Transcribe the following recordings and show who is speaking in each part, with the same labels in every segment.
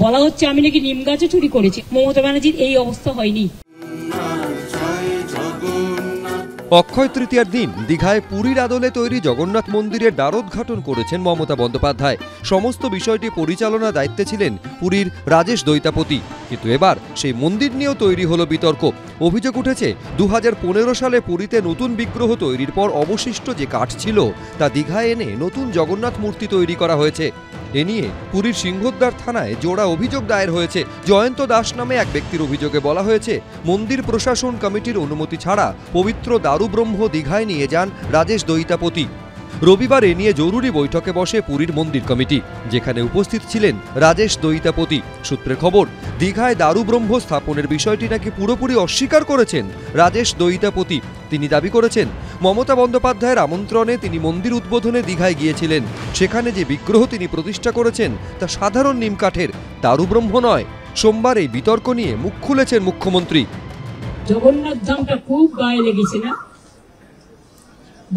Speaker 1: বলা হচ্ছে আমি নাকি নিম গাছও চুরি করেছি। মমতা ব্যানার্জির এই অবস্থা হয়নি।
Speaker 2: অক্ষয় তৃতীয়ার দিন দীঘায় পুরীর আদলে তৈরি জগন্নাথ মন্দিরের দ্বারোদ্ঘাটন করেছেন মমতা বন্দ্যোপাধ্যায়। সমস্ত বিষয়টি পরিচালনা দায়িত্বে ছিলেন পুরীর রাজেশ দৈতাপতি। কিন্তু এবার সেই মন্দির নিয়েও তৈরি হলো বিতর্ক। অভিযোগ উঠেছে 2015 সালে পুরীতে নতুন বিগ্রহ তৈরির পর অবশিষ্ট যে কাঠ ছিল তা দীঘায় এনে নতুন জগন্নাথ মূর্তি তৈরি করা হয়েছে। এ নিয়ে পুরীর সিংহদ্বার থানায় জোড়া অভিযোগ দায়ের হয়েছে। জয়ন্ত দাস নামে এক ব্যক্তির অভিযোগে বলা হয়েছে, মন্দির প্রশাসন কমিটির অনুমতি ছাড়া পবিত্র দারুব্রহ্ম দীঘায় নিয়ে যান রাজেশ দৈতাপতি। রবিবার এ নিয়ে জরুরি বৈঠকে বসে পুরীর মন্দির কমিটি, যেখানে উপস্থিত ছিলেন রাজেশ দৈতাপতি। সূত্রের খবর, দীঘায় দারুব্রহ্ম স্থাপনের বিষয়টি নাকি পুরোপুরি অস্বীকার করেছেন রাজেশ দৈতাপতি। তিনি দাবি করেছেন, মমতা বন্দ্যোপাধ্যায়ের আমন্ত্রণে তিনি মন্দির উদ্বোধনে দীঘায় গিয়েছিলেন। সেখানে যে বিগ্রহ তিনি প্রতিষ্ঠা করেছেন তা সাধারণ নিমকাঠের, দারুব্রহ্ম নয়। সোমবার এই বিতর্ক নিয়ে মুখ খুলেছেন মুখ্যমন্ত্রী।
Speaker 1: জগন্নাথ ধামটা খুব গায়ে লেগেছে না?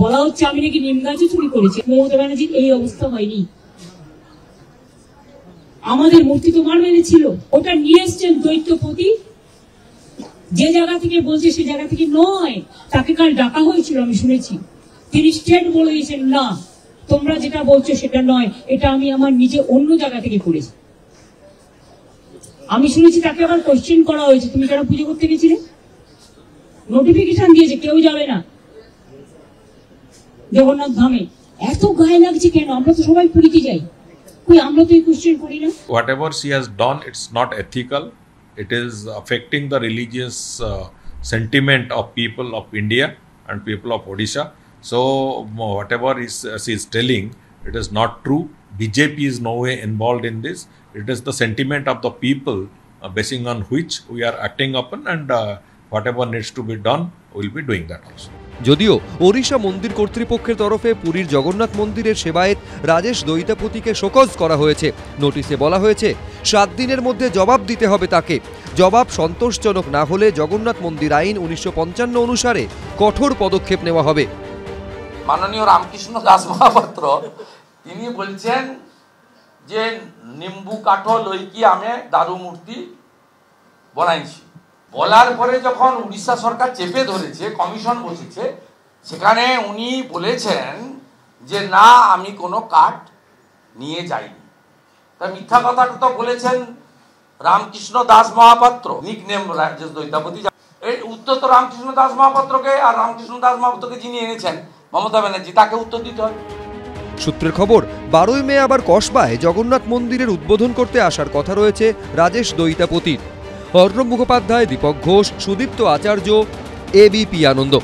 Speaker 1: বলা হচ্ছে আমি নাকি নিম গাছও চুরি করেছি। মমতা ব্যানার্জির এই অবস্থা হয়নি। আমাদের মূর্তি তো মারমেলে ছিল, ওটা নিয়ে এসছেন দৈত্যপতি। যে জায়গা থেকে বলছে সে জায়গা থেকে নয়, তাকে কাল ডাকা হয়েছিল, আমি শুনেছি। তিনি স্ট্রেট বলে দিয়েছেন, না তোমরা যেটা বলছো সেটা নয়, এটা আমি আমার নিজে অন্য জায়গা থেকে করেছি। আমি শুনেছি তাকে আবার কোশ্চেন করা হয়েছে, তুমি কেন পুজো করতে গেছিলে? নোটিফিকেশন দিয়েছে কেউ যাবে না জগন্নাথ ধামে। এত গায়ে লাগছে কেন? আমরা তো সবাই পুরীতে যাই, কই আমরা তো এই কোশ্চেন করি না।
Speaker 3: Whatever she has done, it's not ethical. It is affecting the religious sentiment of people of India and people of Odisha. So whatever she is telling, it is not true. BJP is no way involved in this. It is the sentiment of the people basing on which we are acting upon, and whatever needs to be done, we will be doing that also.
Speaker 2: যদিও ওড়িশা মন্দির কর্তৃপক্ষের তরফে পুরীর জগন্নাথ মন্দিরের সেবায়েত Rajesh দৈতাপতিকে show cause করা হয়েছে। নোটিশে বলা হয়েছে 7 দিনের মধ্যে জবাব দিতে হবে তাকে। জবাব সন্তোষজনক না হলে জগন্নাথ মন্দির আইন 1955 অনুসারে কঠোর পদক্ষেপ নেওয়া হবে।
Speaker 4: মাননীয় রামকৃষ্ণ দাস মহাপাত্র তিনি বলছেন যে নিম্বু কাঠো লইকি আমি দারু মূর্তি বানাইছি। বলার পরে যখন উড়িষ্যা সরকার চেপে ধরেছে, কমিশন বসেছে, সেখানে উনি বলেছেন যে না আমি কোনো কাঠ নিয়ে যাইনি। তা মিথ্যা কথাটা তো বলেছেন রামকৃষ্ণ দাস মহাপাত্র, নিক নেম রাজেশ দৈতাপতি। এই উত্তর তো রামকৃষ্ণ দাস মহাপাত্রকে, আর রামকৃষ্ণ দাস মহাপাত্রকে যিনি এনেছেন মমতা ব্যানার্জি, তাকে উত্তর দিতে হবে।
Speaker 2: সূত্রের খবর, 12ই মে আবার কসবায় জগন্নাথ মন্দিরের উদ্বোধন করতে আসার কথা রয়েছে রাজেশ দৈতাপতির। অর্ণব মুখোপাধ্যায়, দীপক ঘোষ, সুদীপ্ত আচার্য, এবিপি আনন্দ।